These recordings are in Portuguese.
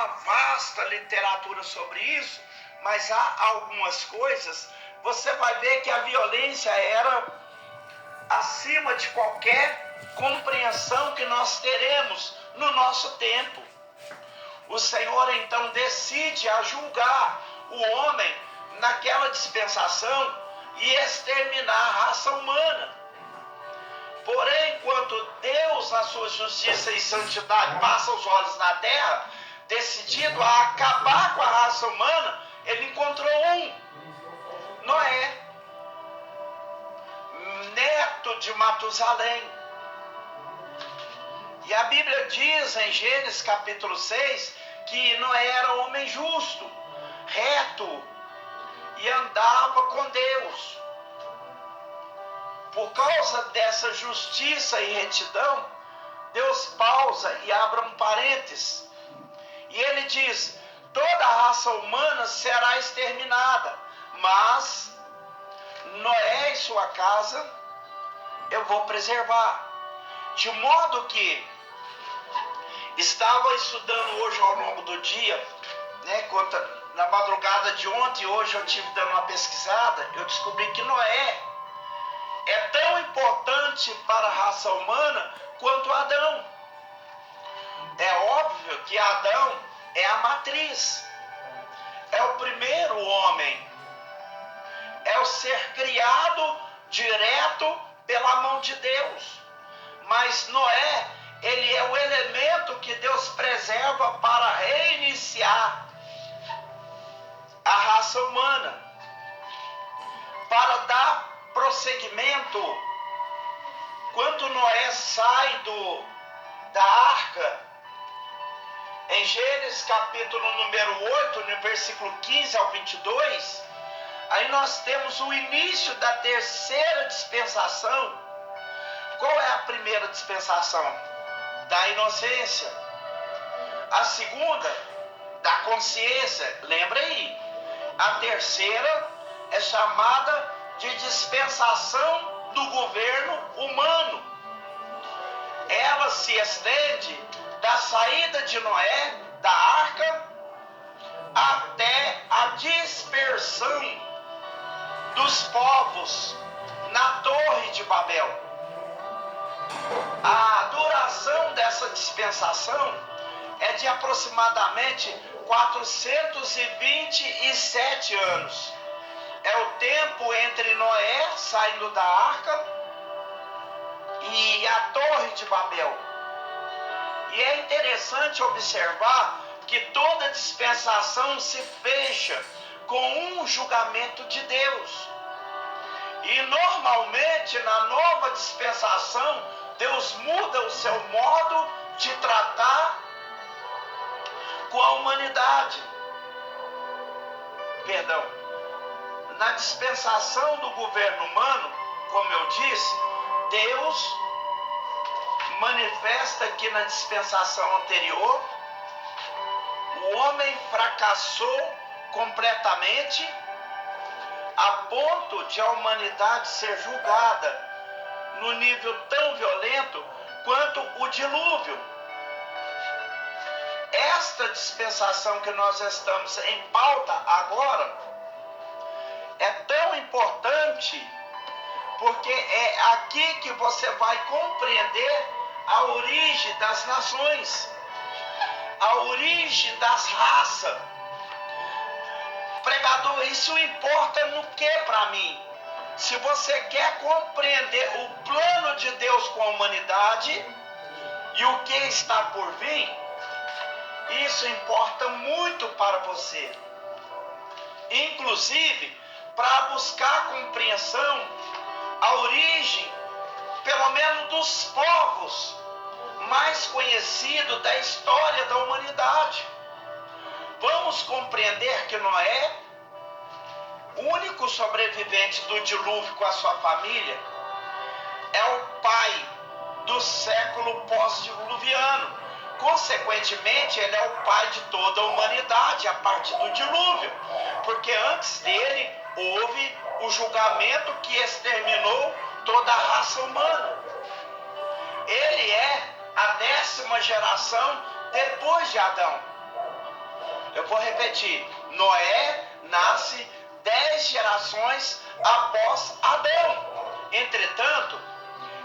uma vasta literatura sobre isso, mas há algumas coisas, você vai ver que a violência era acima de qualquer compreensão que nós teremos no nosso tempo. O Senhor então decide a julgar o homem naquela dispensação e exterminar a raça humana. Porém, quando Deus, na sua justiça e santidade, passa os olhos na terra, decidido a acabar com a raça humana, ele encontrou Noé, neto de Matusalém. E a Bíblia diz em Gênesis capítulo 6 que Noé era homem justo, reto e andava com Deus. Por causa dessa justiça e retidão, Deus pausa e abre um parênteses. E ele diz: toda a raça humana será exterminada, mas Noé e sua casa eu vou preservar. De modo que estava estudando hoje ao longo do dia, na madrugada de ontem, hoje eu estive dando uma pesquisada, eu descobri que Noé é tão importante para a raça humana quanto Adão. É óbvio que Adão é a matriz, é o primeiro homem, é o ser criado direto pela mão de Deus. Mas Noé, ele é o elemento que Deus preserva para reiniciar a raça humana, para dar prosseguimento. Quando Noé sai da arca, em Gênesis capítulo número 8, no versículo 15 ao 22, aí nós temos o início da terceira dispensação. Qual é a primeira dispensação? Da inocência. A segunda, da consciência. Lembra aí? A terceira é chamada de dispensação do governo humano. Ela se estende da saída de Noé da arca até a dispersão dos povos na Torre de Babel. A duração dessa dispensação é de aproximadamente 427 anos. É o tempo entre Noé saindo da arca e a Torre de Babel. E é interessante observar que toda dispensação se fecha com um julgamento de Deus. E normalmente na nova dispensação, Deus muda o seu modo de tratar com a humanidade. Na dispensação do governo humano, como eu disse, Deus manifesta que na dispensação anterior, o homem fracassou completamente a ponto de a humanidade ser julgada no nível tão violento quanto o dilúvio. Esta dispensação que nós estamos em pauta agora é tão importante porque é aqui que você vai compreender a origem das nações, a origem das raças. Pregador, isso importa no que para mim? Se você quer compreender o plano de Deus com a humanidade e o que está por vir, isso importa muito para você. Inclusive, para buscar compreensão, a origem, pelo menos dos povos mais conhecidos da história da humanidade. Vamos compreender que Noé, o único sobrevivente do dilúvio com a sua família, é o pai do século pós-diluviano. Consequentemente, ele é o pai de toda a humanidade a partir do dilúvio, porque antes dele houve o julgamento que exterminou toda a raça humana. Ele é a 10ª geração depois de Adão. Eu vou repetir. Noé nasce 10 gerações após Adão. Entretanto,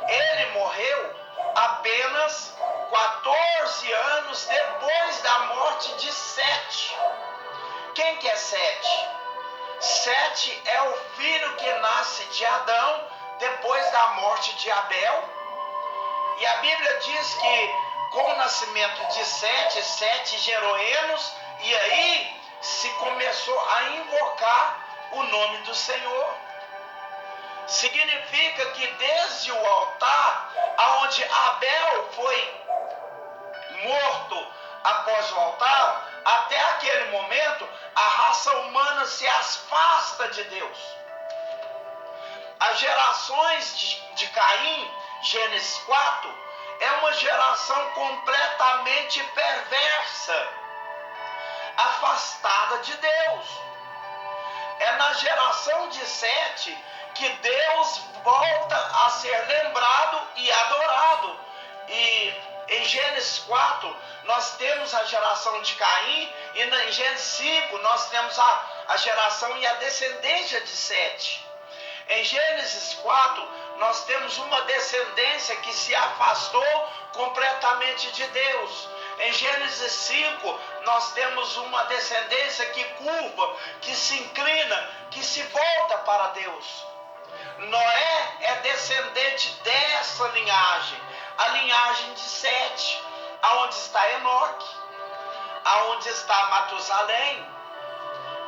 ele morreu apenas 14 anos depois da morte de Sete. Quem que é Sete? Sete é o filho que nasce de Adão depois da morte de Abel. E a Bíblia diz que com o nascimento de Sete, Sete gerou Enos, e aí se começou a invocar o nome do Senhor. Significa que desde o altar, aonde Abel foi morto após o altar, até aquele momento, a raça humana se afasta de Deus. As gerações de Caim, Gênesis 4, é uma geração completamente perversa, afastada de Deus. É na geração de Sete que Deus volta a ser lembrado e adorado. E em Gênesis 4, nós temos a geração de Caim, e em Gênesis 5, nós temos a geração e a descendência de Sete. Em Gênesis 4, nós temos uma descendência que se afastou completamente de Deus. Em Gênesis 5, nós temos uma descendência que curva, que se inclina, que se volta para Deus. Noé é descendente dessa linhagem, a linhagem de Sete, aonde está Enoque, aonde está Matusalém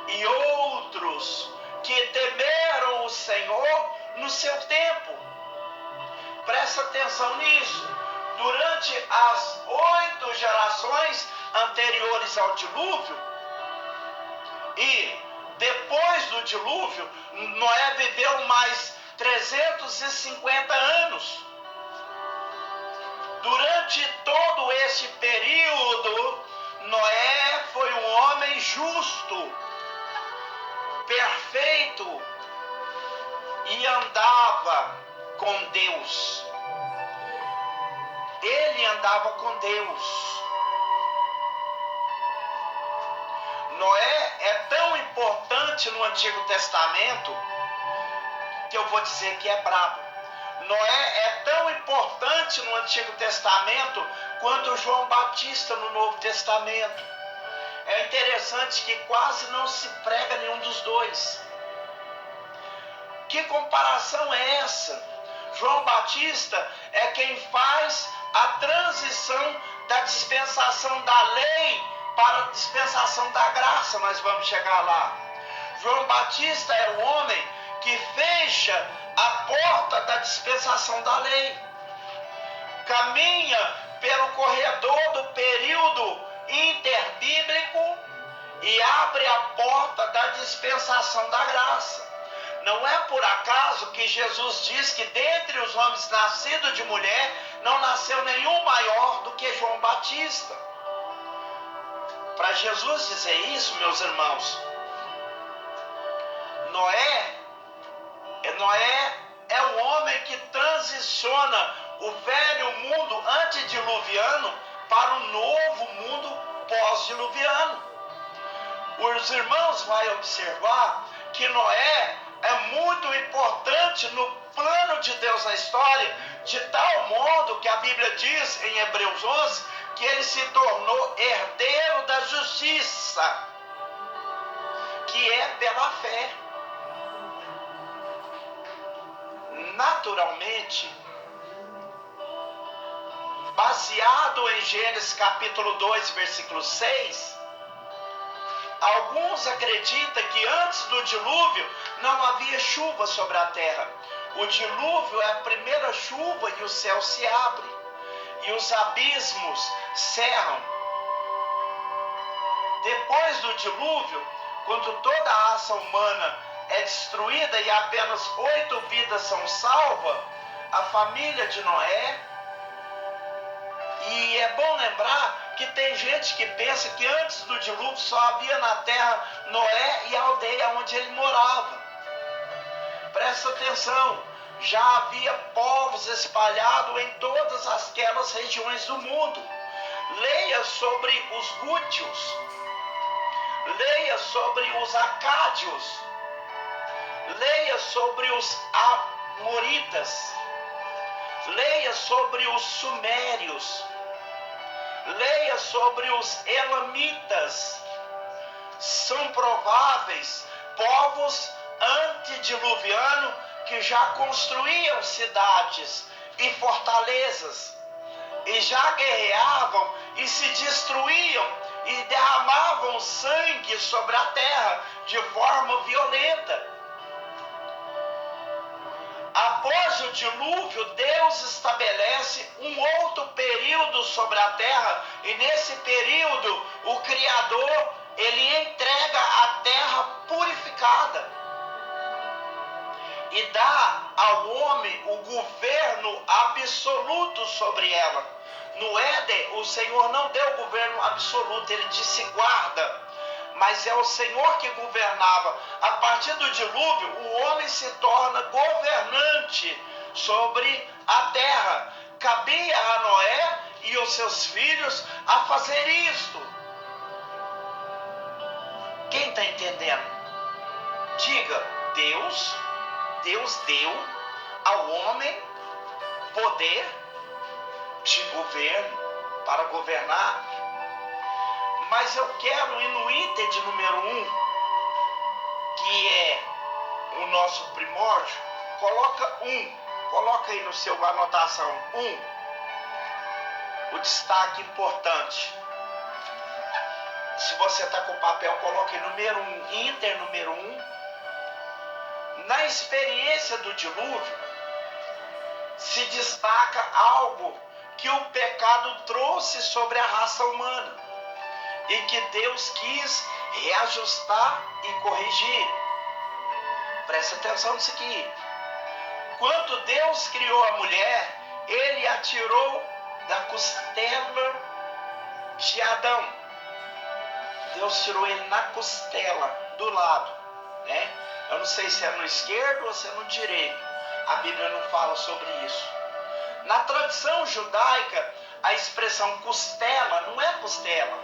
e outros que temeram o Senhor no seu tempo. Presta atenção nisso. Durante as 8 gerações anteriores ao dilúvio e depois do dilúvio, Noé viveu mais 350 anos. Durante todo esse período, Noé foi um homem justo, perfeito, e andava com Deus. Ele andava com Deus. Noé é tão importante no Antigo Testamento que eu vou dizer que é brabo. Noé é tão importante no Antigo Testamento quanto João Batista no Novo Testamento. É interessante que quase não se prega nenhum dos dois. Que comparação é essa? João Batista é quem faz a transição da dispensação da lei para a dispensação da graça. Nós vamos chegar lá. João Batista é o homem que fecha a porta da dispensação da lei, caminha pelo corredor do período interbíblico e abre a porta da dispensação da graça. Não é por acaso que Jesus diz que dentre os homens nascidos de mulher não nasceu nenhum maior do que João Batista. Para Jesus dizer isso, meus irmãos, Noé é o homem que transiciona o velho mundo antediluviano para o novo mundo pós-diluviano. Os irmãos vão observar que Noé é muito importante no plano de Deus na história, de tal modo que a Bíblia diz em Hebreus 11 que ele se tornou herdeiro da justiça, que é pela fé. Naturalmente, baseado em Gênesis capítulo 2, versículo 6, alguns acreditam que antes do dilúvio não havia chuva sobre a terra. O dilúvio é a primeira chuva e o céu se abre e os abismos cerram. Depois do dilúvio, quando toda a raça humana é destruída e apenas 8 vidas são salvas, a família de Noé. E é bom lembrar que tem gente que pensa que antes do dilúvio só havia na terra Noé e a aldeia onde ele morava. Presta atenção, já havia povos espalhados em todas aquelas regiões do mundo. Leia sobre os gútios. leia sobre os acádios, leia sobre os amoritas, leia sobre os sumérios, leia sobre os elamitas. São prováveis povos antediluvianos que já construíam cidades e fortalezas, e já guerreavam e se destruíam e derramavam sangue sobre a terra de forma violenta. Após o dilúvio, Deus estabelece um outro período sobre a terra, e nesse período o Criador, ele entrega a terra purificada e dá ao homem o governo absoluto sobre ela. No Éden, o Senhor não deu governo absoluto, ele disse guarda, mas é o Senhor que governava. A partir do dilúvio, o homem se torna governante sobre a terra. Cabia a Noé e os seus filhos a fazer isto. Quem está entendendo? Diga, Deus deu ao homem poder de governo para governar. Mas eu quero ir no item de número 1, que é o nosso primórdio. Coloca aí no seu anotação 1, o destaque importante. Se você está com o papel, coloque número 1, Inter número 1. Na experiência do dilúvio, se destaca algo que o pecado trouxe sobre a raça humana e que Deus quis reajustar e corrigir. Preste atenção nisso aqui. Quando Deus criou a mulher, ele a tirou da costela de Adão. Deus tirou ele na costela, do lado, né? Eu não sei se é no esquerdo ou se é no direito. A Bíblia não fala sobre isso. Na tradição judaica, a expressão costela não é costela.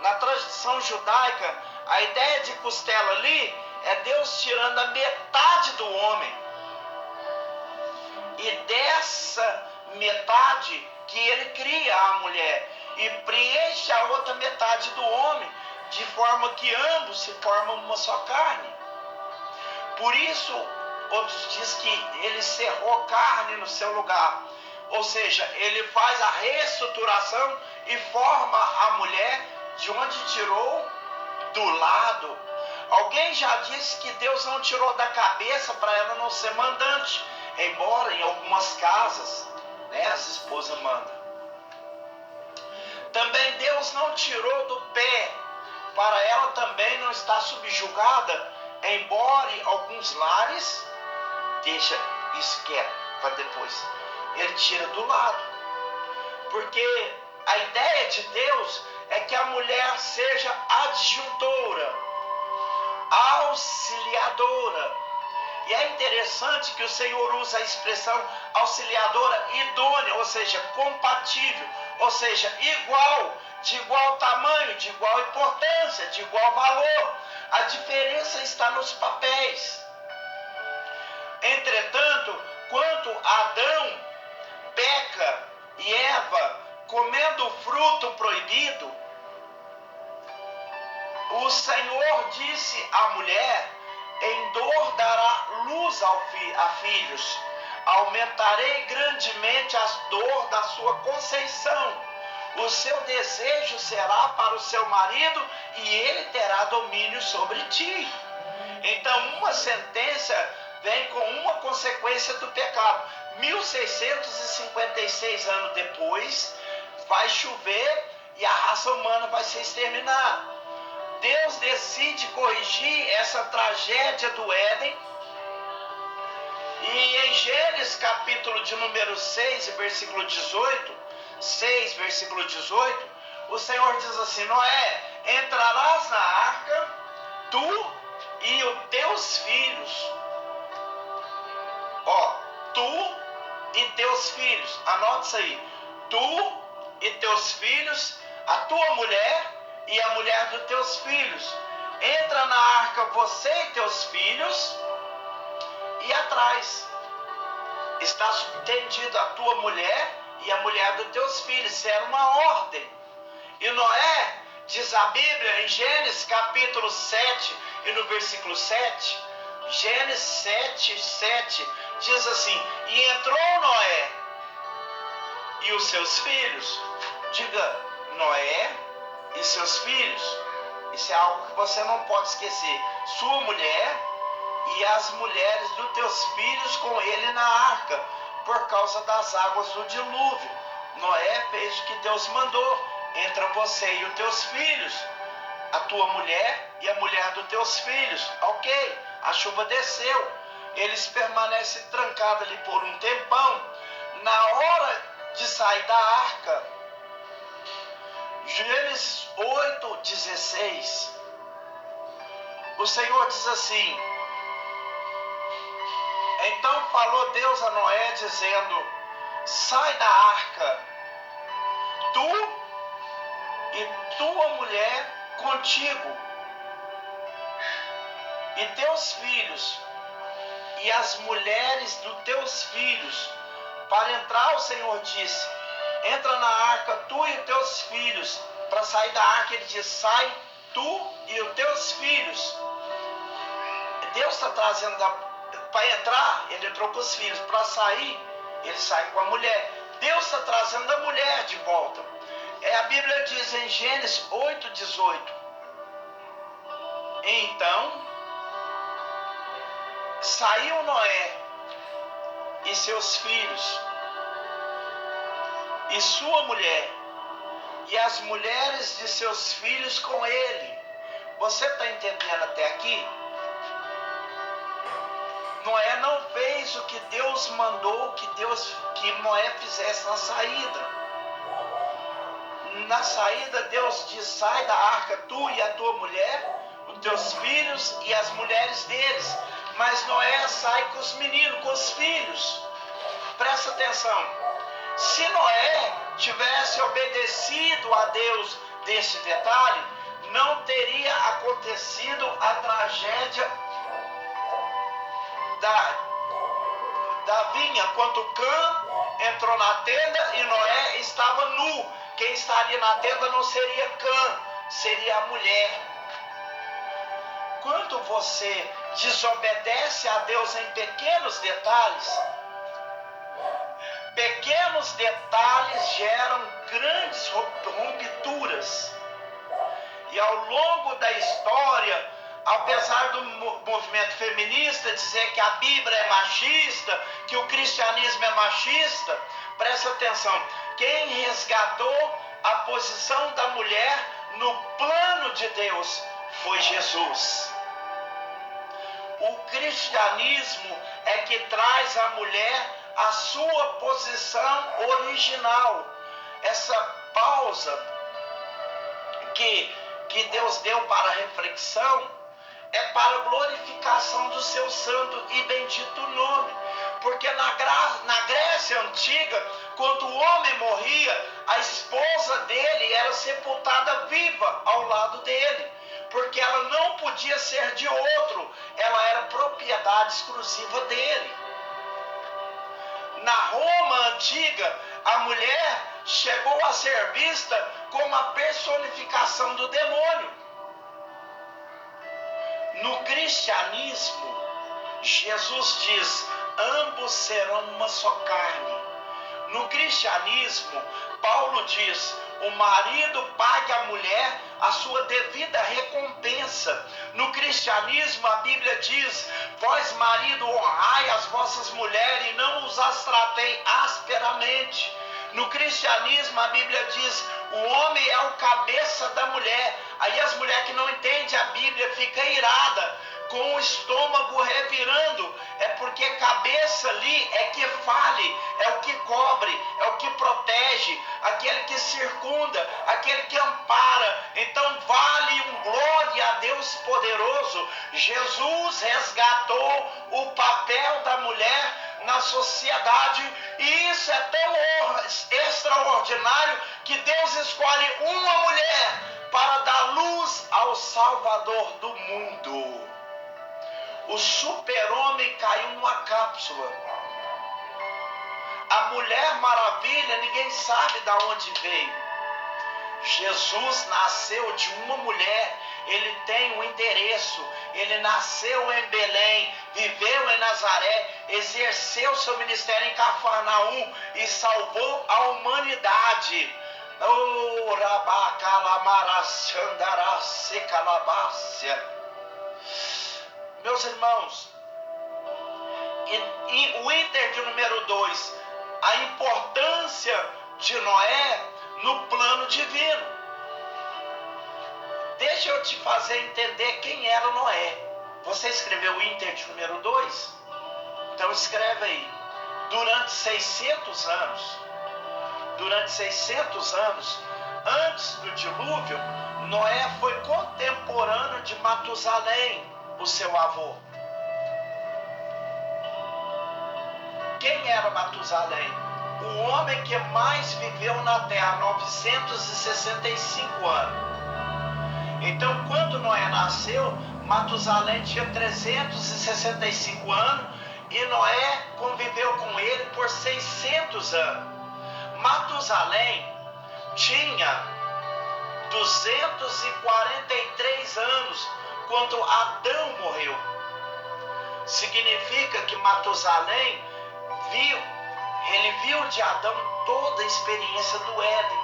Na tradição judaica, a ideia de costela ali é Deus tirando a metade do homem. E dessa metade que ele cria a mulher e preenche a outra metade do homem, de forma que ambos se formam uma só carne. Por isso, outros dizem que ele cerrou carne no seu lugar. Ou seja, ele faz a reestruturação e forma a mulher de onde tirou do lado. Alguém já disse que Deus não tirou da cabeça para ela não ser mandante, embora em algumas casas, né, as esposas mandam. Também Deus não tirou do pé para ela também não estar subjugada, embora em alguns lares, deixa isso quieto para depois, ele tira do lado, porque a ideia de Deus é que a mulher seja adjuntora, auxiliadora. E é interessante que o Senhor usa a expressão auxiliadora idônea, ou seja, compatível, ou seja, igual, de igual tamanho, de igual importância, de igual valor. A diferença está nos papéis. Entretanto, quando Adão peca e Eva comendo o fruto proibido, o Senhor disse à mulher: em dor dará luz a filhos, aumentarei grandemente a dor da sua conceição. O seu desejo será para o seu marido e ele terá domínio sobre ti. Então, uma sentença vem com uma consequência do pecado. 1656 anos depois, vai chover e a raça humana vai ser exterminada. Deus decide corrigir essa tragédia do Éden. E em Gênesis capítulo de número 6, versículo 18, 6, versículo 18, o Senhor diz assim: Noé, entrarás na arca, tu e os teus filhos. Tu e teus filhos, anota isso aí. Tu e teus filhos, a tua mulher e a mulher dos teus filhos. Entra na arca você e teus filhos, e atrás está subtendido a tua mulher e a mulher dos teus filhos. Isso era uma ordem. E Noé, diz a Bíblia em Gênesis capítulo 7 e no versículo 7, Gênesis 7, 7, diz assim: e entrou Noé e os seus filhos. Diga, Noé e seus filhos. Isso é algo que você não pode esquecer. Sua mulher e as mulheres dos teus filhos com ele na arca, por causa das águas do dilúvio. Noé fez o que Deus mandou. Entra você e os teus filhos, a tua mulher e a mulher dos teus filhos. Ok, a chuva desceu. Eles permanecem trancados ali por um tempão. Na hora de sair da arca, Gênesis 8, 16, o Senhor diz assim: então falou Deus a Noé dizendo: sai da arca, tu e tua mulher contigo, e teus filhos, e as mulheres dos teus filhos. Para entrar, o Senhor disse: entra na arca, tu e os teus filhos. Para sair da arca, ele diz: sai tu e os teus filhos. Deus está trazendo para entrar, ele entrou com os filhos. Para sair, ele sai com a mulher. Deus está trazendo a mulher de volta. A Bíblia diz em Gênesis 8, 18: então saiu Noé e seus filhos, e sua mulher, e as mulheres de seus filhos com ele. Você está entendendo até aqui? Noé não fez o que Deus mandou que Noé fizesse na saída. Na saída, Deus diz: sai da arca, tu e a tua mulher, os teus filhos e as mulheres deles. Mas Noé sai com os meninos, com os filhos. Presta atenção. Se Noé tivesse obedecido a Deus desse detalhe, não teria acontecido a tragédia da vinha, quando Cã entrou na tenda e Noé estava nu. Quem estaria na tenda não seria Cã, seria a mulher. Quando você desobedece a Deus em pequenos detalhes geram grandes rupturas. E ao longo da história, apesar do movimento feminista dizer que a Bíblia é machista, que o cristianismo é machista, presta atenção: quem resgatou a posição da mulher no plano de Deus foi Jesus. O cristianismo é que traz à mulher a sua posição original. Essa pausa que Deus deu para a reflexão é para a glorificação do seu santo e bendito nome. Porque na Grécia Antiga, quando o homem morria, a esposa dele era sepultada viva ao lado dele, porque ela não podia ser de outro, ela era propriedade exclusiva dele. Na Roma Antiga, a mulher chegou a ser vista como a personificação do demônio. No cristianismo, Jesus diz: ambos serão uma só carne. No cristianismo, Paulo diz: o marido pague à mulher a sua devida recompensa. No cristianismo, a Bíblia diz: vós, marido, honrai as vossas mulheres e não os as tratei asperamente. No cristianismo, a Bíblia diz: o homem é o cabeça da mulher. Aí as mulheres que não entendem a Bíblia ficam iradas, com o estômago revirando. É porque cabeça ali é que fale, é o que cobre, é o que protege, aquele que circunda, aquele que ampara. Então vale um glória a Deus poderoso. Jesus resgatou o papel da mulher na sociedade, e isso é tão extraordinário que Deus escolhe uma mulher para dar luz ao Salvador do mundo. O super-homem caiu numa cápsula. A Mulher Maravilha, ninguém sabe de onde veio. Jesus nasceu de uma mulher, ele tem um endereço, ele nasceu em Belém, viveu em Nazaré, exerceu seu ministério em Cafarnaum e salvou a humanidade. Oh, meus irmãos, e o item de número 2, a importância de Noé no plano divino. Deixa eu te fazer entender quem era Noé. Você escreveu o item de número 2? Então escreve aí. Durante 600 anos, antes do dilúvio, Noé foi contemporâneo de Matusalém, o seu avô. Quem era Matusalém? O homem que mais viveu na terra, 965 anos. Então, quando Noé nasceu, Matusalém tinha 365 anos e Noé conviveu com ele por 600 anos. Matusalém tinha 243 anos quando Adão morreu. Significa que Matusalém viu de Adão toda a experiência do Éden.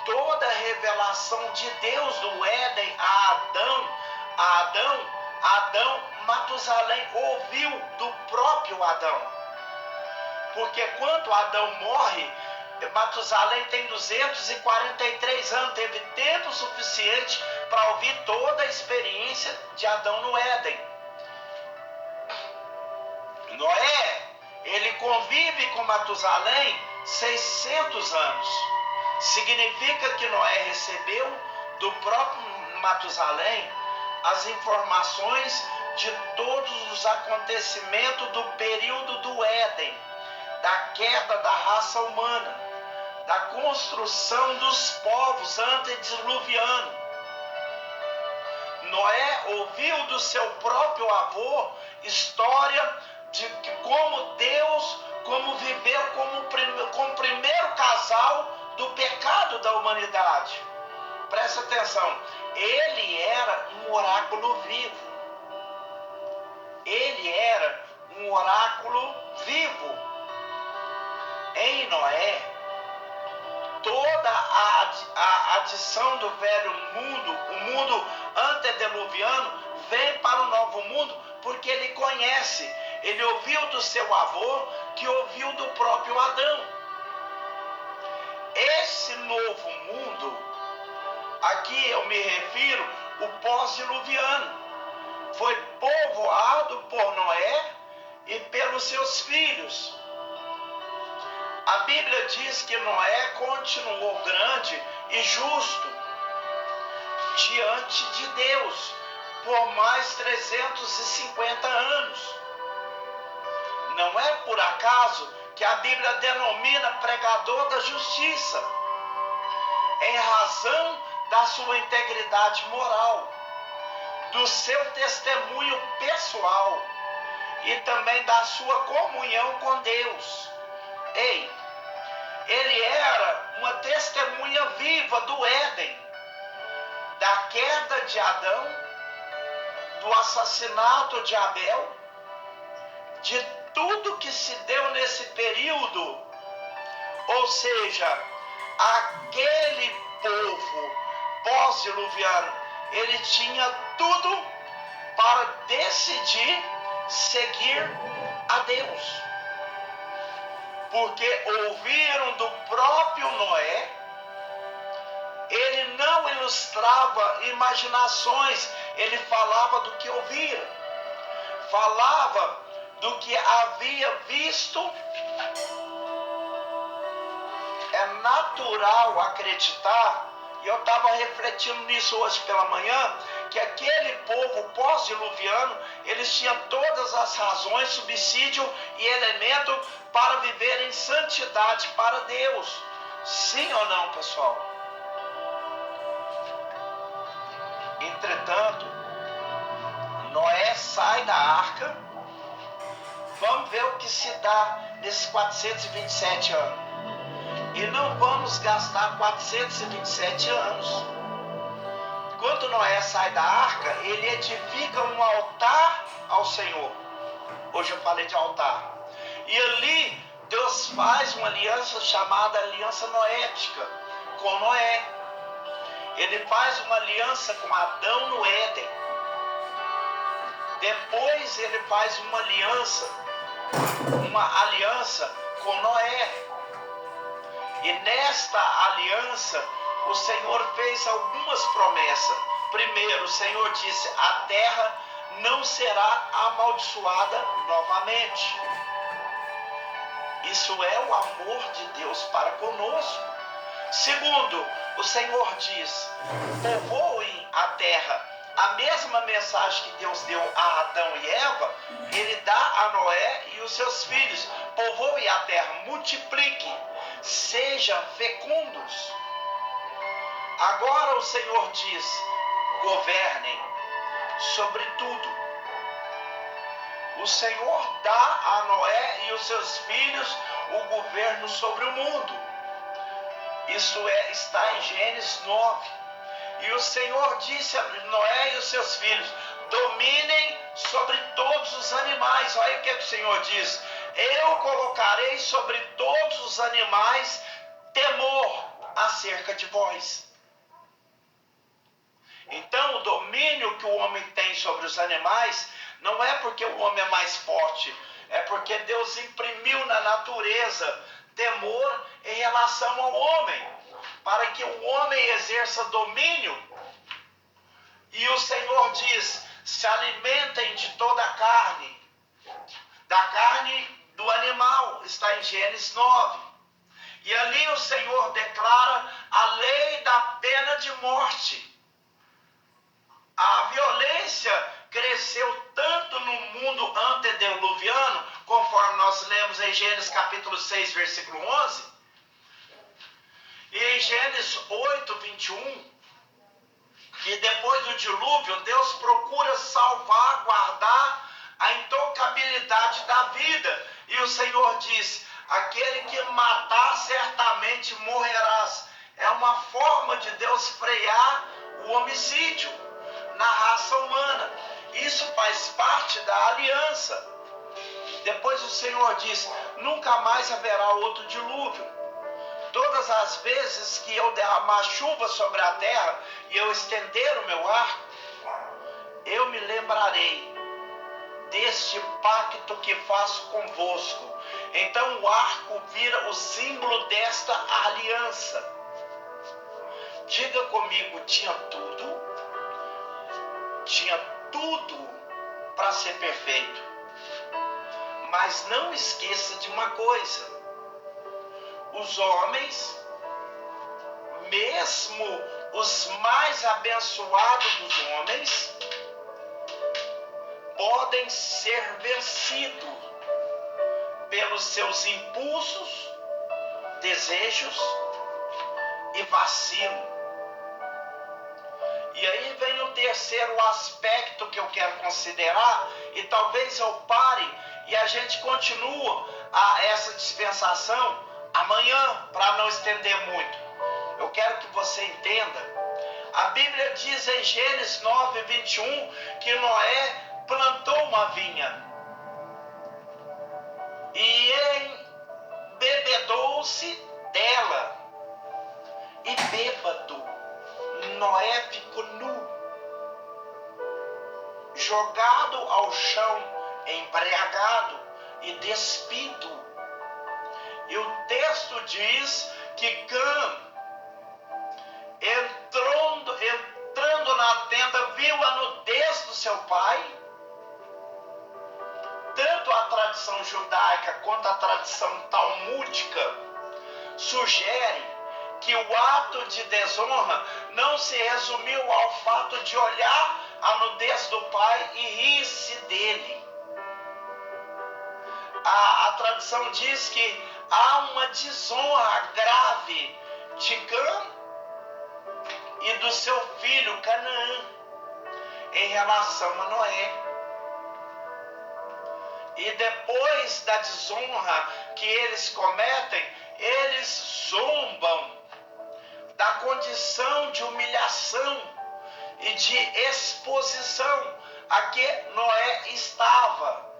Toda a revelação de Deus do Éden a Adão, Matusalém ouviu do próprio Adão. Porque quando Adão morre, Matusalém tem 243 anos, teve tempo suficiente para ouvir toda a experiência de Adão no Éden. Noé, ele convive com Matusalém 600 anos. Significa que Noé recebeu do próprio Matusalém as informações de todos os acontecimentos do período do Éden, da queda da raça humana, da construção dos povos antediluvianos. Noé ouviu do seu próprio avô história de como Deus, como viveu como o primeiro casal do pecado da humanidade. Presta atenção, ele era um oráculo vivo. Ele era um oráculo vivo. Em Noé, toda a adição do velho mundo, o mundo antediluviano, vem para o novo mundo porque ele conhece. Ele ouviu do seu avô, que ouviu do próprio Adão. Esse novo mundo, aqui eu me refiro ao pós-diluviano, foi povoado por Noé e pelos seus filhos. A Bíblia diz que Noé continuou grande e justo diante de Deus por mais 350 anos. Não é por acaso que a Bíblia denomina pregador da justiça, em razão da sua integridade moral, do seu testemunho pessoal e também da sua comunhão com Deus. Ele era uma testemunha viva do Éden, da queda de Adão, do assassinato de Abel, de tudo que se deu nesse período. Ou seja, aquele povo pós-diluviano, ele tinha tudo para decidir seguir a Deus, porque ouviram do próprio Noé. Ele não ilustrava imaginações, ele falava do que ouvira, falava do que havia visto. É natural acreditar, e eu estava refletindo nisso hoje pela manhã, que aquele povo pós-diluviano, eles tinham todas as razões, subsídio e elemento para viver em santidade para Deus. Sim ou não, pessoal? Entretanto, Noé sai da arca. Vamos ver o que se dá nesses 427 anos. E não vamos gastar 427 anos. Quando Noé sai da arca, ele edifica um altar ao Senhor. Hoje eu falei de altar. E ali Deus faz uma aliança chamada aliança noética com Noé. Ele faz uma aliança com Adão no Éden. Depois ele faz uma aliança com Noé. E nesta aliança o Senhor fez algumas promessas. Primeiro, o Senhor disse: a terra não será amaldiçoada novamente. Isso é o amor de Deus para conosco. Segundo, o Senhor diz: povoem a terra. A mesma mensagem que Deus deu a Adão e Eva, Ele dá a Noé e os seus filhos: povoem a terra, multipliquem, sejam fecundos. Agora o Senhor diz: governem sobre tudo. O Senhor dá a Noé e os seus filhos o governo sobre o mundo. Isso está em Gênesis 9. E o Senhor disse a Noé e os seus filhos: dominem sobre todos os animais. Olha o que o Senhor diz: eu colocarei sobre todos os animais temor acerca de vós. Então o domínio que o homem tem sobre os animais não é porque o homem é mais forte, é porque Deus imprimiu na natureza temor em relação ao homem, para que o homem exerça domínio. E o Senhor diz: se alimentem de toda a carne, da carne do animal. Está em Gênesis 9. E ali o Senhor declara a lei da pena de morte. A violência cresceu tanto no mundo antediluviano, conforme nós lemos em Gênesis capítulo 6, versículo 11, e em Gênesis 8, 21, que depois do dilúvio, Deus procura salvaguardar a intocabilidade da vida. E o Senhor diz: aquele que matar certamente morrerás. É uma forma de Deus frear o homicídio na raça humana. Isso faz parte da aliança. Depois o Senhor diz: nunca mais haverá outro dilúvio. Todas as vezes que eu derramar chuva sobre a terra e eu estender o meu arco, eu me lembrarei deste pacto que faço convosco. Então o arco vira o símbolo desta aliança. Diga comigo: tinha tudo para ser perfeito. Mas não esqueça de uma coisa: os homens, mesmo os mais abençoados dos homens, podem ser vencidos pelos seus impulsos, desejos e vacilo. E aí vem o terceiro aspecto que eu quero considerar, e talvez eu pare e a gente continua essa dispensação amanhã, para não estender muito. Eu quero que você entenda. A Bíblia diz em Gênesis 9, 21, que Noé plantou uma vinha e embebedou-se dela. E bêbado, Noé ficou nu, jogado ao chão, embriagado e despido. E o texto diz que Cã, entrando na tenda, viu a nudez do seu pai. Tanto a tradição judaica quanto a tradição talmúdica sugere que o ato de desonra não se resumiu ao fato de olhar a nudez do pai e ri-se dele. A tradição diz que há uma desonra grave de Cã e do seu filho Canaã em relação a Noé. E depois da desonra que eles cometem, eles zombam da condição de humilhação e de exposição a que Noé estava.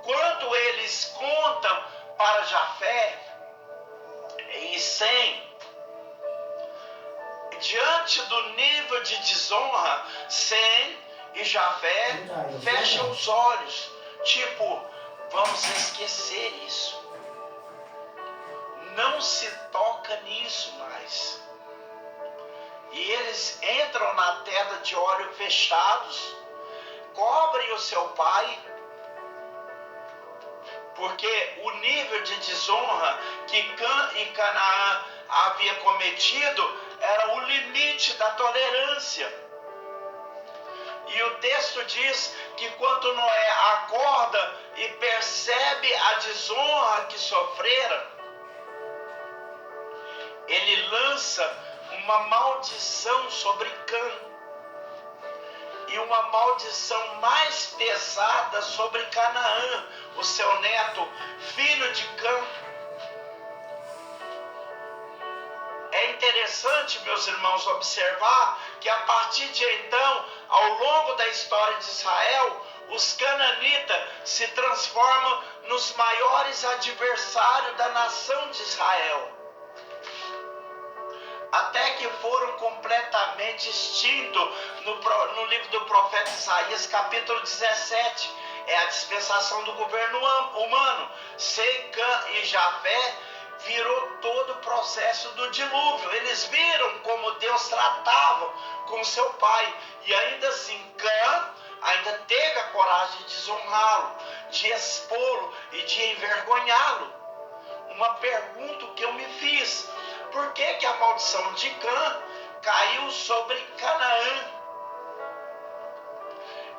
Quando eles contam para Jafé e Sem, diante do nível de desonra, Sem e Jafé fecham os olhos, tipo, vamos esquecer isso. Não se toca nisso mais. E eles entram na tenda de olhos fechados, cobrem o seu pai, porque o nível de desonra que Cã e Canaã havia cometido era o limite da tolerância. E o texto diz que quando Noé acorda e percebe a desonra que sofrera, ele lança uma maldição sobre Cã e uma maldição mais pesada sobre Canaã, o seu neto, filho de Cã. É interessante, meus irmãos, observar que a partir de então, ao longo da história de Israel, os cananitas se transformam nos maiores adversários da nação de Israel, até que foram completamente extintos no livro do profeta Isaías, capítulo 17. É a dispensação do governo humano. Sem, Cã e Jafé virou todo o processo do dilúvio. Eles viram como Deus tratava com seu pai, e ainda assim Cã ainda teve a coragem de desonrá-lo, de expô-lo e de envergonhá-lo. Uma pergunta que eu me fiz: por que a maldição de Cã caiu sobre Canaã?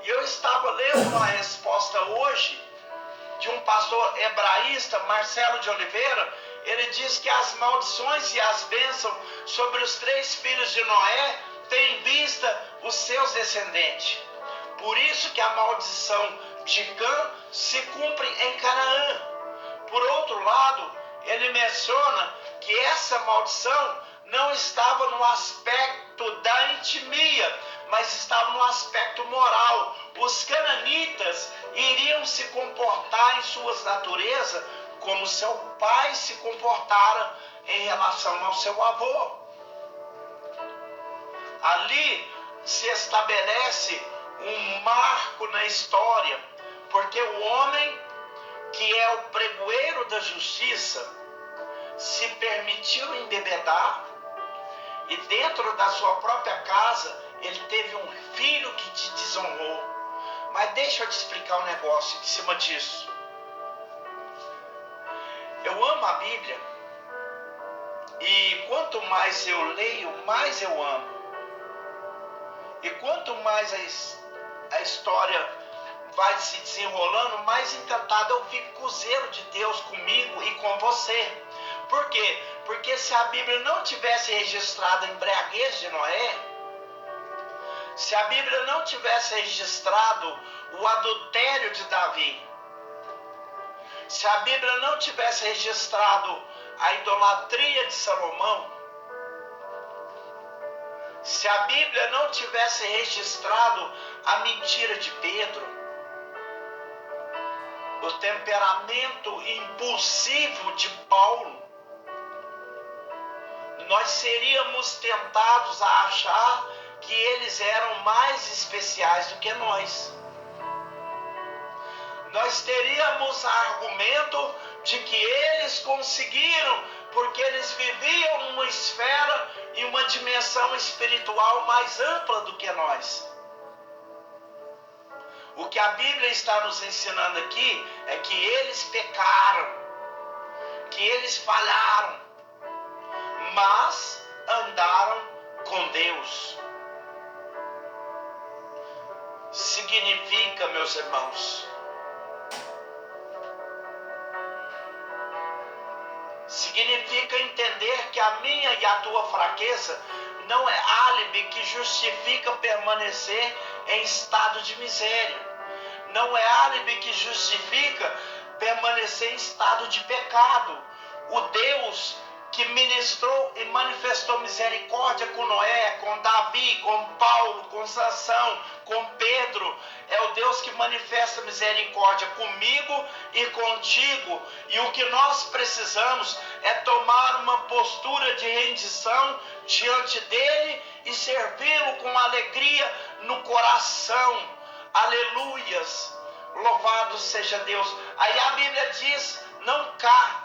E eu estava lendo uma resposta hoje de um pastor hebraísta, Marcelo de Oliveira. Ele diz que as maldições e as bênçãos sobre os 3 filhos de Noé têm em vista os seus descendentes. Por isso que a maldição de Cã se cumpre em Canaã. Por outro lado, ele menciona que essa maldição não estava no aspecto da intimia, mas estava no aspecto moral. Os cananitas iriam se comportar em suas naturezas como seu pai se comportara em relação ao seu avô. Ali se estabelece um marco na história, porque o homem que é o pregoeiro da justiça se permitiu embebedar, e dentro da sua própria casa ele teve um filho que te desonrou. Mas deixa eu te explicar um negócio em cima disso. Eu amo a Bíblia, e quanto mais eu leio, mais eu amo. E quanto mais a história vai se desenrolando, mais encantado eu fico com o zelo de Deus comigo e com você. Por quê? Porque se a Bíblia não tivesse registrado a embriaguez de Noé, se a Bíblia não tivesse registrado o adultério de Davi, se a Bíblia não tivesse registrado a idolatria de Salomão, se a Bíblia não tivesse registrado a mentira de Pedro, o temperamento impulsivo de Paulo, nós seríamos tentados a achar que eles eram mais especiais do que nós. Nós teríamos argumento de que eles conseguiram porque eles viviam numa esfera e uma dimensão espiritual mais ampla do que nós. O que a Bíblia está nos ensinando aqui é que eles pecaram, que eles falharam, mas andaram com Deus. significa, meus irmãos, significa entender que a minha e a tua fraqueza não é álibi que justifica permanecer em estado de miséria. Não é álibi que justifica permanecer em estado de pecado. O Deus que ministrou e manifestou misericórdia com Noé, com Davi, com Paulo, com Sansão, com Pedro, é o Deus que manifesta misericórdia comigo e contigo. E o que nós precisamos é tomar uma postura de rendição diante dele e servi-lo com alegria no coração. Aleluias, louvado seja Deus. Aí a Bíblia diz, não peque,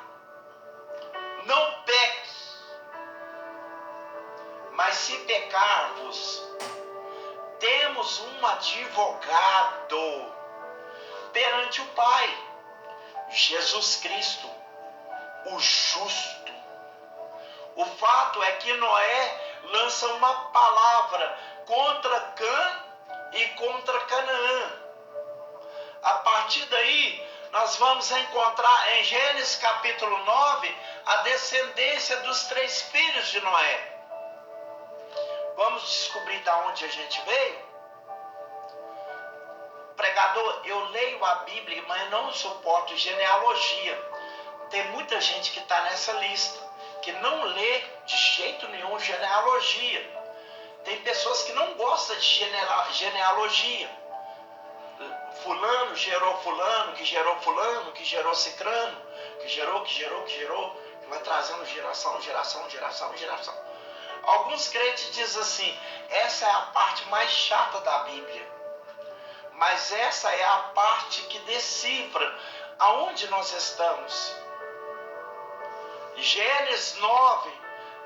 mas se pecarmos, temos um advogado perante o Pai, Jesus Cristo, o justo. O fato é que Noé lança uma palavra contra Cã e contra Canaã. A partir daí, nós vamos encontrar em Gênesis capítulo 9 a descendência dos 3 filhos de Noé. Vamos descobrir de onde a gente veio? Pregador, eu leio a Bíblia, mas não suporto genealogia. Tem muita gente que está nessa lista, que não lê de jeito nenhum genealogia. Tem pessoas que não gostam de genealogia. Fulano gerou fulano, que gerou cicrano, que gerou, que vai trazendo geração. Alguns crentes dizem assim, essa é a parte mais chata da Bíblia. Mas essa é a parte que decifra aonde nós estamos. Gênesis 9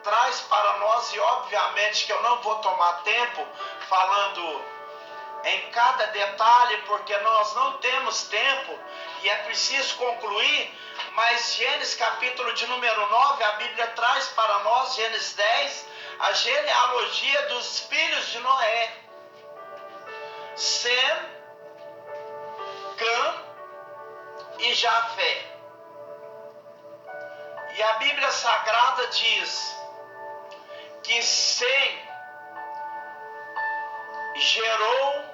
traz para nós, e obviamente que eu não vou tomar tempo falando em cada detalhe, porque nós não temos tempo e é preciso concluir, mas Gênesis capítulo de número 9, a Bíblia traz para nós, Gênesis 10, a genealogia dos filhos de Noé. Sem, Cã e Jafé. E a Bíblia Sagrada diz que Sem gerou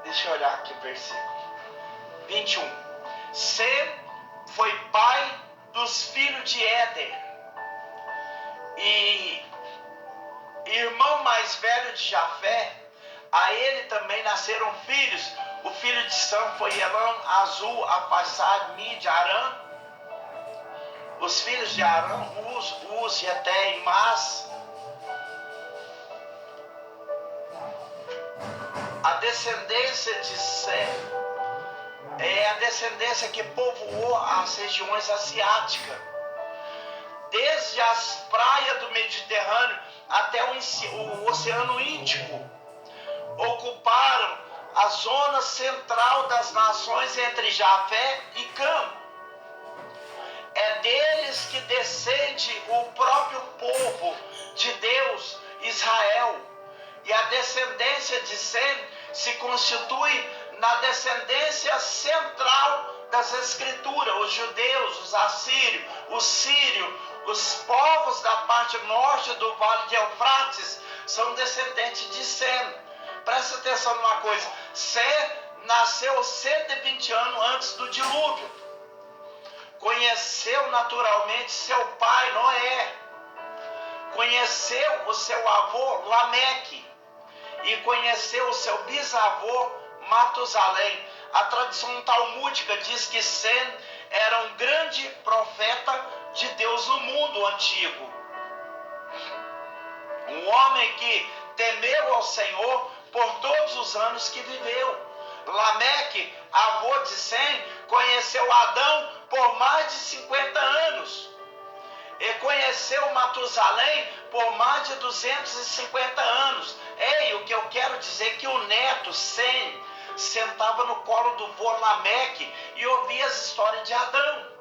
deixa eu olhar aqui o versículo 21. Sem foi pai dos filhos de Éder e irmão mais velho de Jafé. A ele também nasceram filhos. O filho de Sam foi Elão, Azul, Apassad, Mid, Arã. Os filhos de Arã, Uz, Jeté e Mas. A descendência de Sem é a descendência que povoou as regiões asiáticas. Desde as praias do Mediterrâneo até o Oceano Índico. Ocuparam a zona central das nações entre Jafé e Cã. É deles que descende o próprio povo de Deus, Israel. E a descendência de Sem se constitui na descendência central das Escrituras. Os judeus, os assírios, os sírios, os povos da parte norte do Vale de Eufrates são descendentes de Sem. Presta atenção numa coisa, Sem nasceu 120 anos antes do dilúvio. Conheceu naturalmente seu pai Noé. Conheceu o seu avô Lameque. E conheceu o seu bisavô Matusalém. A tradição talmúdica diz que Sem era um grande profeta de Deus no mundo antigo. Um homem que temeu ao Senhor por todos os anos que viveu. Lameque, avô de Sem, conheceu Adão por mais de 50 anos. E conheceu Matusalém por mais de 250 anos. Ei, o que eu quero dizer é que o neto Sem sentava no colo do vô Lameque e ouvia as histórias de Adão.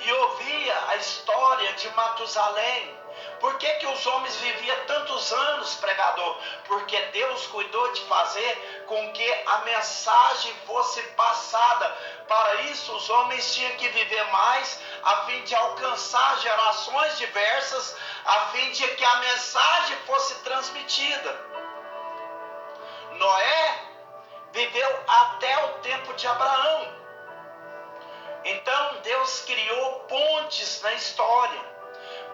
e ouvia a história de Matusalém. Por que os homens viviam tantos anos, pregador? Porque Deus cuidou de fazer com que a mensagem fosse passada. Para isso, os homens tinham que viver mais, a fim de alcançar gerações diversas, a fim de que a mensagem fosse transmitida. Noé viveu até o tempo de Abraão. Então, Deus criou pontes na história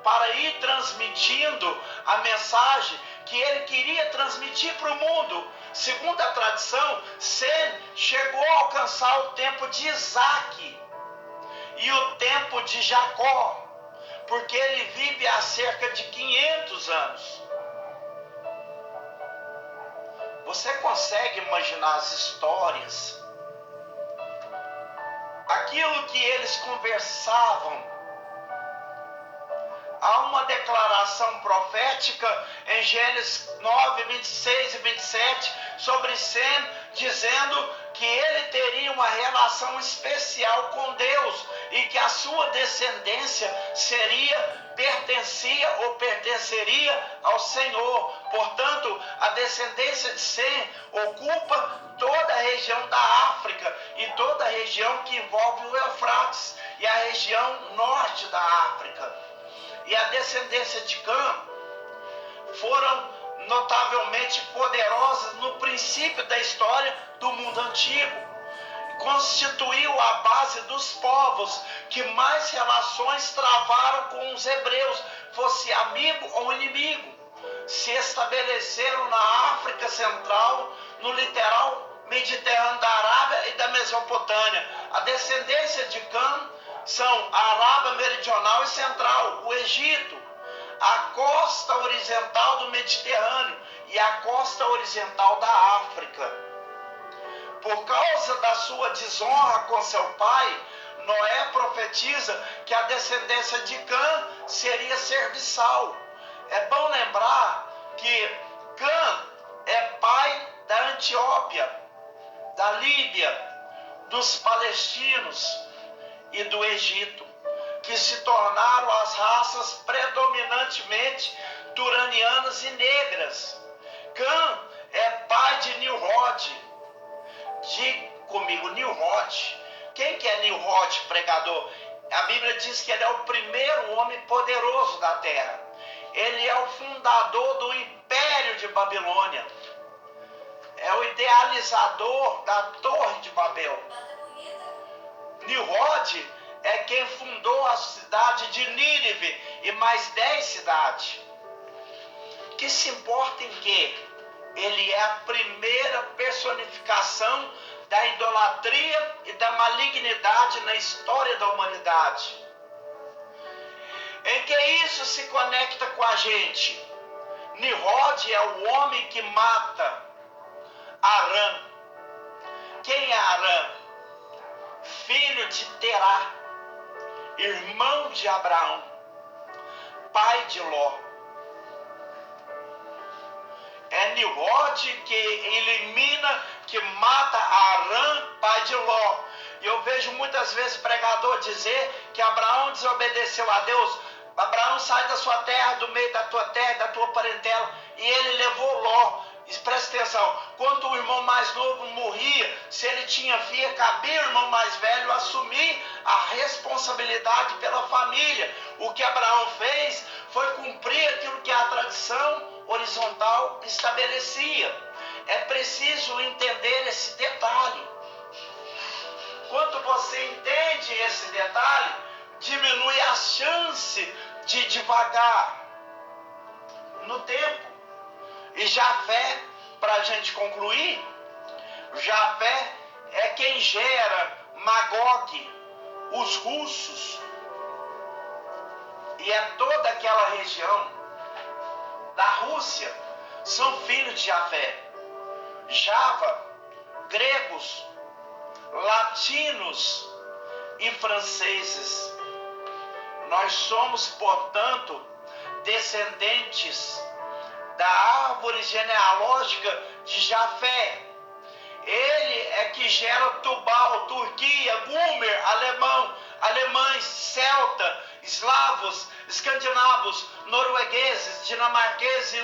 para ir transmitindo a mensagem que ele queria transmitir para o mundo. Segundo a tradição, Sem chegou a alcançar o tempo de Isaac e o tempo de Jacó, porque ele vive há cerca de 500 anos. Você consegue imaginar as histórias? Aquilo que eles conversavam. Há uma declaração profética em Gênesis 9, 26 e 27 sobre Sem, dizendo que ele teria uma relação especial com Deus e que a sua descendência pertenceria ao Senhor. Portanto, a descendência de Sem ocupa toda a região da África e toda a região que envolve o Eufrates e a região norte da África. E a descendência de Cã foram notavelmente poderosas no princípio da história do mundo antigo. Constituiu a base dos povos que mais relações travaram com os hebreus, fosse amigo ou inimigo. Se estabeleceram na África Central, no litoral mediterrâneo da Arábia e da Mesopotâmia. A descendência de Cã são a Arábia Meridional e Central, o Egito, a costa horizontal do Mediterrâneo e a costa horizontal da África. Por causa da sua desonra com seu pai, Noé profetiza que a descendência de Cã seria serviçal. É bom lembrar que Cã é pai da Etiópia, da Líbia, dos palestinos e do Egito, que se tornaram as raças predominantemente turanianas e negras. Cã é pai de Nimrod. Diga comigo, Nimrod. Quem que é Nimrod, pregador? A Bíblia diz que ele é o primeiro homem poderoso da terra. Ele é o fundador do Império de Babilônia. É o idealizador da Torre de Babel. Nimrod é quem fundou a cidade de Nínive e mais 10 cidades. Que se importa em quê? Ele é a primeira personificação da idolatria e da malignidade na história da humanidade. Em que isso se conecta com a gente? Nimrod é o homem que mata Arã. Quem é Arã? Filho de Terá, irmão de Abraão, pai de Ló. É Nimrod que elimina, que mata Arã, pai de Ló. E eu vejo muitas vezes pregador dizer que Abraão desobedeceu a Deus. Abraão sai da sua terra, do meio da tua terra, da tua parentela, e ele levou Ló. Presta atenção, quando o irmão mais novo morria, se ele tinha filha, cabia o irmão mais velho assumir a responsabilidade pela família. O que Abraão fez foi cumprir aquilo que a tradição horizontal estabelecia. É preciso entender esse detalhe. Quando você entende esse detalhe, diminui a chance de divagar no tempo. E Jafé, para a gente concluir, Jafé é quem gera Magog, os russos, e é toda aquela região da Rússia, são filhos de Jafé. Java, gregos, latinos e franceses. Nós somos, portanto, descendentes da árvore genealógica de Jafé. Ele é que gera Tubal, Turquia, Gomer, alemão, alemães, celta, eslavos, escandinavos, noruegueses, dinamarqueses,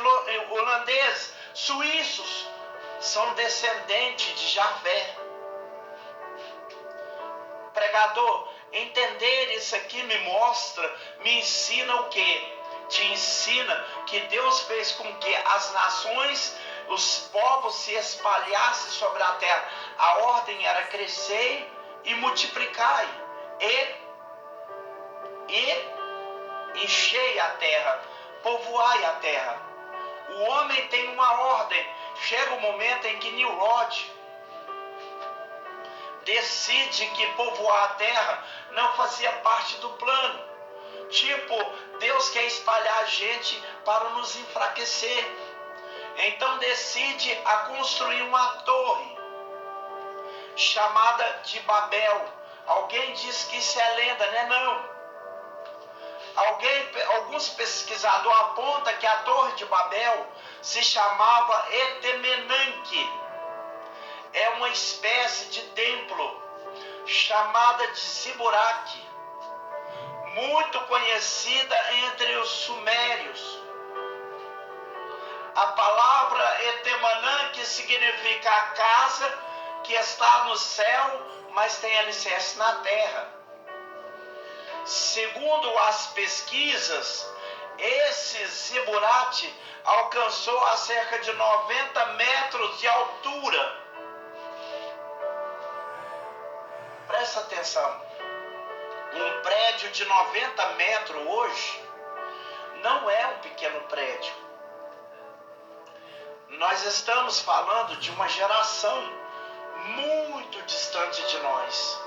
holandeses, suíços, são descendentes de Jafé. Pregador, entender isso aqui me mostra, me ensina o quê? Te ensina que Deus fez com que as nações, os povos se espalhassem sobre a terra. A ordem era crescer e multiplicar e encher a terra, povoar a terra. O homem tem uma ordem. Chega um momento em que Nimrod decide que povoar a terra não fazia parte do plano. Tipo, Deus quer espalhar a gente para nos enfraquecer. Então decide a construir uma torre chamada de Babel. Alguém diz que isso é lenda, né? Não. Alguns pesquisadores apontam que a Torre de Babel se chamava Etemenanque. É uma espécie de templo chamada de Ziburaque, muito conhecida entre os sumérios. A palavra Etemenanque significa a casa que está no céu, mas tem alicerce na terra. Segundo as pesquisas, esse Ziburate alcançou a cerca de 90 metros de altura. Presta atenção, um prédio de 90 metros hoje não é um pequeno prédio. Nós estamos falando de uma geração muito distante de nós.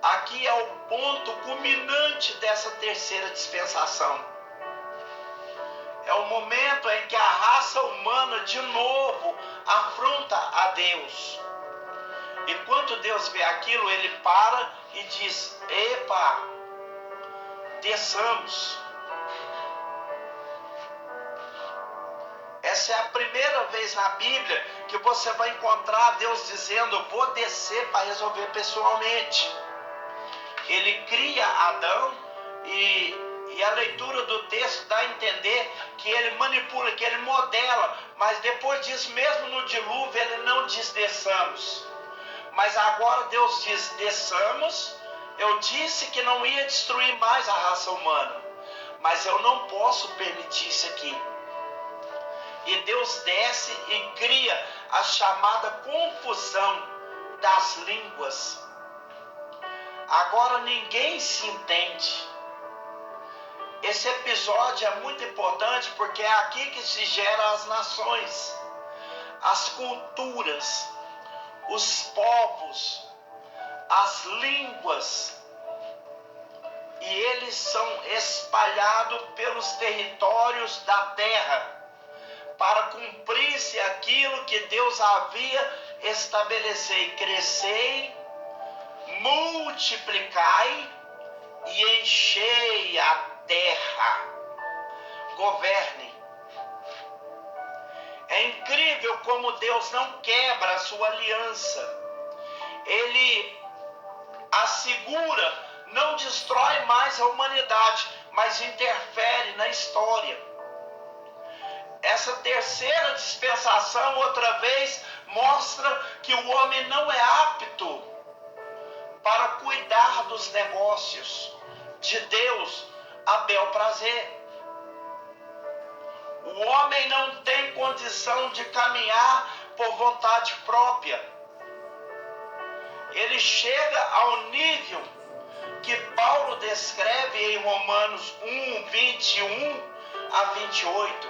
Aqui é o ponto culminante dessa terceira dispensação. É o momento em que a raça humana de novo afronta a Deus. E quando Deus vê aquilo, ele para e diz: epa, desçamos. Essa é a primeira vez na Bíblia que você vai encontrar Deus dizendo: vou descer para resolver pessoalmente. Ele cria Adão e a leitura do texto dá a entender que ele manipula, que ele modela, mas depois disso, mesmo no dilúvio, ele não diz desçamos. Mas agora Deus diz desçamos. Eu disse que não ia destruir mais a raça humana, mas eu não posso permitir isso aqui. E Deus desce e cria a chamada confusão das línguas. Agora ninguém se entende. Esse episódio é muito importante porque é aqui que se geram as nações, as culturas, os povos, as línguas. E eles são espalhados pelos territórios da terra para cumprir-se aquilo que Deus havia estabelecido: crescei, multiplicai e enchei a terra, governe. É incrível como Deus não quebra a sua aliança. Ele assegura, não destrói mais a humanidade, mas interfere na história. Essa terceira dispensação, outra vez, mostra que o homem não é apto para cuidar dos negócios de Deus a bel prazer. O homem não tem condição de caminhar por vontade própria. Ele chega ao nível que Paulo descreve em Romanos 1, 21 a 28.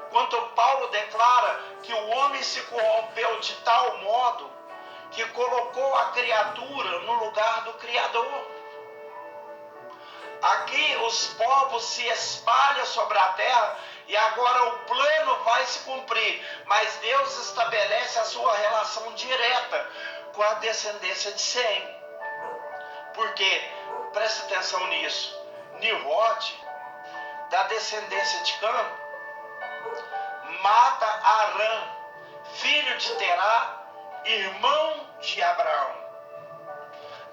Quando Paulo declara que o homem se corrompeu de tal modo que colocou a criatura no lugar do Criador. Aqui os povos se espalham sobre a terra e agora o plano vai se cumprir, mas Deus estabelece a sua relação direta com a descendência de Sem. Porque, preste atenção nisso, Nimrod, da descendência de Cã, mata Arã, filho de Terá, irmão de Abraão.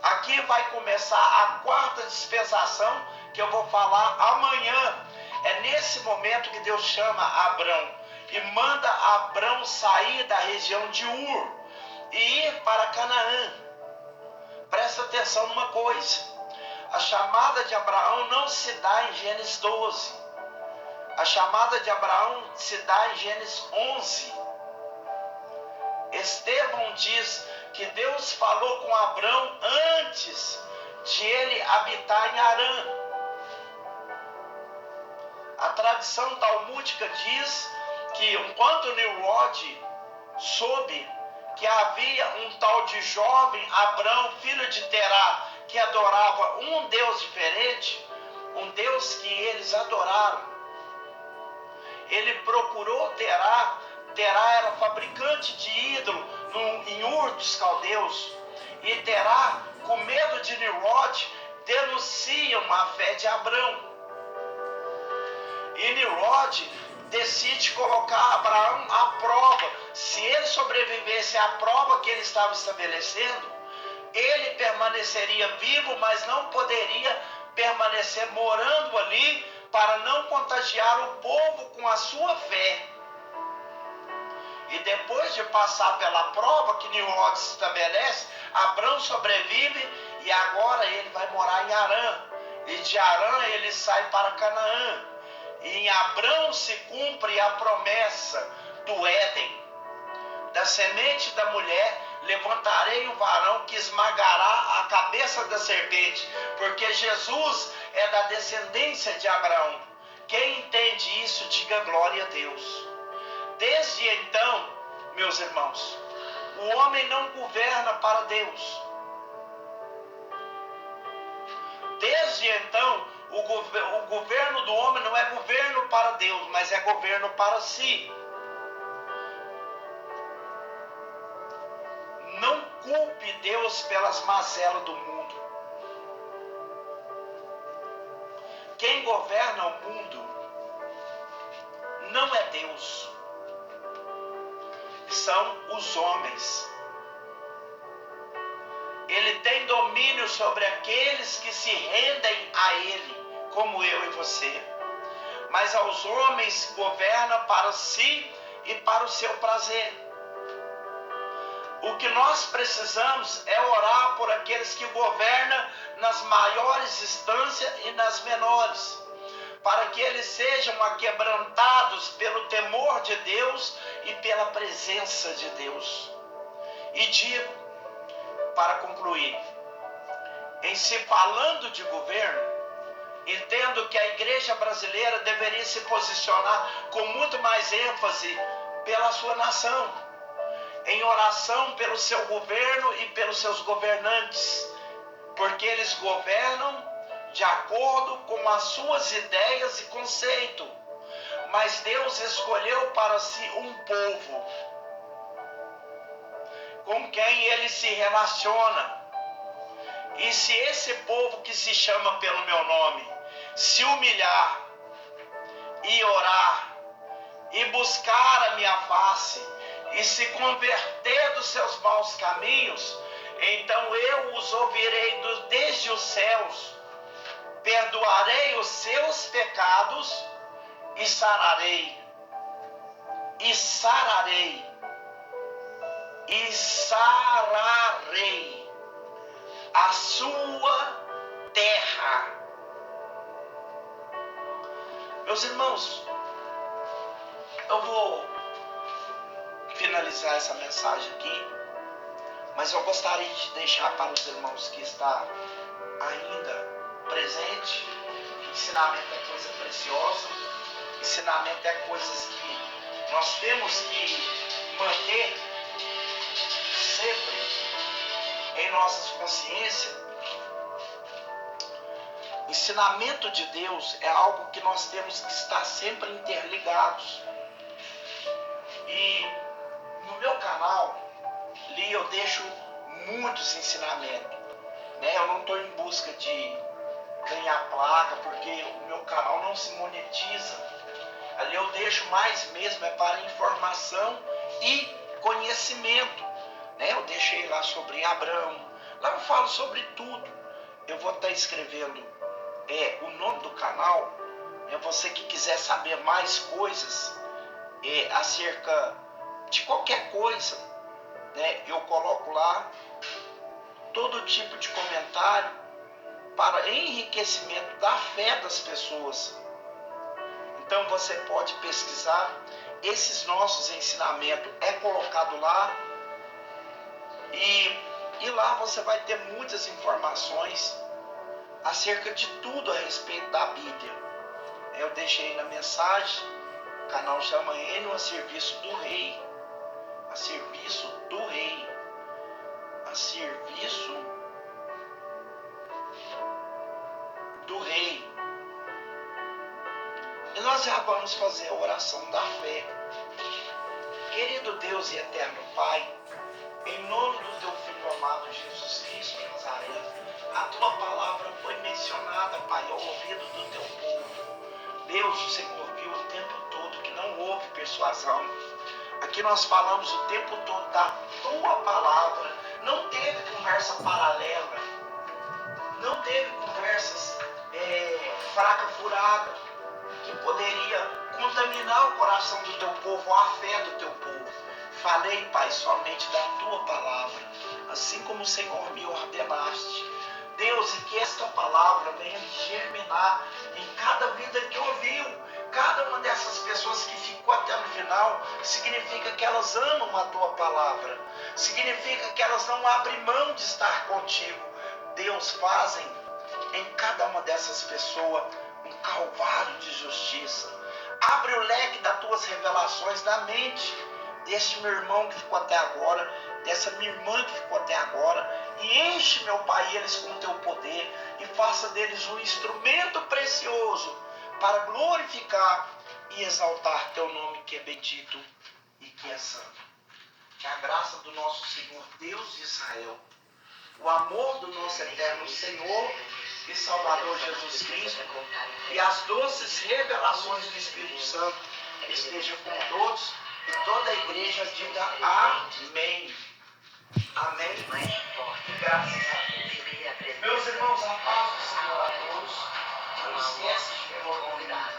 Aqui vai começar a quarta dispensação que eu vou falar amanhã. É nesse momento que Deus chama Abrão e manda Abrão sair da região de Ur e ir para Canaã. Presta atenção numa coisa: a chamada de Abraão não se dá em Gênesis 12. A chamada de Abraão se dá em Gênesis 11. Estevão diz que Deus falou com Abrão antes de ele habitar em Harã. A tradição talmúdica diz que enquanto Nimrod soube que havia um tal de jovem Abrão, filho de Terá, que adorava um Deus diferente, um Deus que eles adoraram, ele procurou Terá. Terá era fabricante de ídolo em Ur dos Caldeus. E Terá, com medo de Nimrod, denunciam a fé de Abrão. E Nimrod decide colocar Abraão à prova. Se ele sobrevivesse à prova que ele estava estabelecendo, ele permaneceria vivo, mas não poderia permanecer morando ali para não contagiar o povo com a sua fé. E depois de passar pela prova que Nimrod estabelece, Abrão sobrevive e agora ele vai morar em Harã. E de Harã ele sai para Canaã. E em Abrão se cumpre a promessa do Éden. Da semente da mulher levantarei o varão que esmagará a cabeça da serpente, porque Jesus é da descendência de Abraão. Quem entende isso, diga glória a Deus. Desde então, meus irmãos, o homem não governa para Deus. Desde então, o governo do homem não é governo para Deus, mas é governo para si. Não culpe Deus pelas mazelas do mundo. Quem governa o mundo não é Deus. São os homens. Ele tem domínio sobre aqueles que se rendem a ele, como eu e você. Mas aos homens governa para si e para o seu prazer. O que nós precisamos é orar por aqueles que governam nas maiores instâncias e nas menores, para que eles sejam aquebrantados pelo temor de Deus e pela presença de Deus. E digo, para concluir, em se falando de governo, entendo que a igreja brasileira deveria se posicionar com muito mais ênfase pela sua nação, em oração pelo seu governo e pelos seus governantes, porque eles governam de acordo com as suas ideias e conceitos. Mas Deus escolheu para si um povo com quem ele se relaciona. E se esse povo que se chama pelo meu nome se humilhar e orar e buscar a minha face e se converter dos seus maus caminhos, então eu os ouvirei desde os céus, perdoarei os seus pecados e sararei a sua terra. Meus irmãos, eu vou finalizar essa mensagem aqui, mas eu gostaria de deixar para os irmãos que estão ainda presentes: ensinamento é coisa preciosa, ensinamento é coisas que nós temos que manter sempre em nossas consciências. O ensinamento de Deus é algo que nós temos que estar sempre interligados. E no meu canal, ali eu deixo muitos ensinamentos, né? Eu não estou em busca de ganhar placa, porque o meu canal não se monetiza. Ali eu deixo mais mesmo para informação e conhecimento, né? Eu deixei lá sobre Abrão, Lá eu falo sobre tudo. Eu vou estar escrevendo o nome do canal. Você que quiser saber mais coisas acerca de qualquer coisa, né, eu coloco lá todo tipo de comentário para enriquecimento da fé das pessoas. Então você pode pesquisar, esses nossos ensinamentos colocado lá e lá você vai ter muitas informações acerca de tudo a respeito da Bíblia. Eu deixei na mensagem, o canal chama Enio a serviço do Rei, a serviço do Rei, a serviço do Rei. E nós já vamos fazer a oração da fé. Querido Deus e eterno Pai, em nome do teu Filho amado Jesus Cristo de Nazaré, a tua palavra foi mencionada, Pai, ao ouvido do teu povo. Deus, o Senhor viu o tempo todo que não houve persuasão. Aqui nós falamos o tempo todo da tua palavra. Não teve conversa paralela. Não teve conversas fraca, furada, que poderia contaminar o coração do teu povo, a fé do teu povo. Falei, Pai, somente da tua palavra, assim como o Senhor me ordenaste. Deus, e que esta palavra venha germinar em cada vida que ouviu. Cada uma dessas pessoas que ficou até no final, significa que elas amam a tua palavra. Significa que elas não abrem mão de estar contigo. Deus, fazem em cada uma dessas pessoas um calvário de justiça. Abre o leque das tuas revelações na mente deste meu irmão que ficou até agora, dessa minha irmã que ficou até agora, e enche, meu Pai, eles com o teu poder e faça deles um instrumento precioso para glorificar e exaltar teu nome que é bendito e que é santo. Que a graça do nosso Senhor Deus de Israel, o amor do nosso eterno Senhor e Salvador Jesus Cristo e as doces revelações do Espírito Santo esteja com todos e toda a igreja diga amém. Amém. E graças a Deus. Meus irmãos, a paz do Senhor a todos. Não esquece de me convidar.